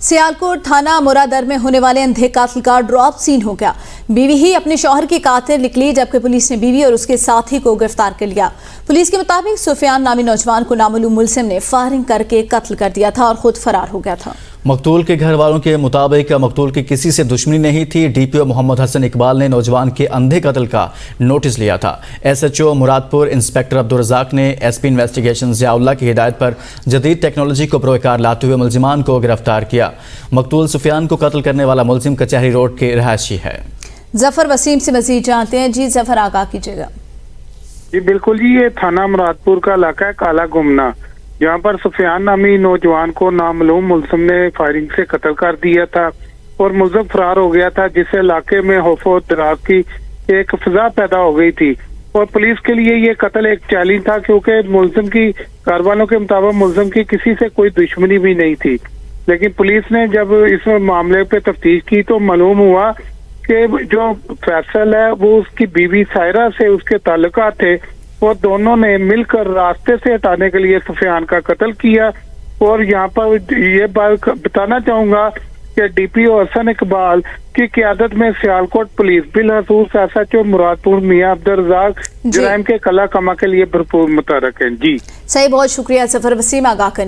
सियालकोट थाना मुरादर में होने वाले अंधे कातिल का ड्रॉप सीन हो गया। बीवी ही अपने शौहर की कातिल निकली, जबकि पुलिस ने बीवी और उसके साथी को गिरफ्तार कर लिया। पुलिस के मुताबिक सुफियान नामी नौजवान को नामालूम मुलजिम ने फायरिंग करके कत्ल कर दिया था और खुद फरार हो गया था। मकतूल के घर वालों के मुताबिक मकतूल की किसी से दुश्मनी नहीं थी। डीपीओ मोहम्मद हसन इकबाल ने नौजवान के अंधे कत्ल का नोटिस लिया था। एसएचओ मुरादपुर इंस्पेक्टर अब्दुल रज़ाक ने एसपी इन्वेस्टिगेशन ज़ियाउल्लाह की हिदायत पर जदीद टेक्नोलॉजी को प्रोकार लाते हुए मुलजिमान को गिरफ्तार किया। मकतूल सुफियान को कत्ल करने वाला मुलजिम कचहरी रोड के रहायशी है। जफर वसीम से मजीद जानते हैं। जी जफर, आगाह कीजिएगा। जी बिल्कुल जी, ये थाना मुरादपुर का इलाका है काला गुमना, जहाँ पर सुफियान नामी नौजवान को नामालूम मुलजिम ने फायरिंग से कत्ल कर दिया था और मुलजिम फरार हो गया था, जिससे इलाके में खौफ और डराव की एक फिजा पैदा हो गई थी। और पुलिस के लिए ये कत्ल एक चैलेंज था, क्योंकि मुलजिम की घर वालों के मुताबिक मुलजिम की किसी से कोई दुश्मनी भी नहीं थी। लेकिन पुलिस ने जब इस मामले पे तफ्तीश की तो मालूम हुआ कि जो फैसल है वो उसकी बीवी सायरा से उसके ताल्लुकात थे और दोनों ने मिलकर रास्ते से हटाने के लिए सुफियान का कत्ल किया। और यहाँ पर ये बात बताना चाहूंगा कि डीपीओ हसन इकबाल की क़यादत में सियालकोट पुलिस बिलखसूस एसएचओ मुरादपुर मियां अब्दुल रज़ाक जराइम के कला कमा के लिए भरपूर मुतहरक है। जी सही, बहुत शुक्रिया जफर वसीम आगाह करने।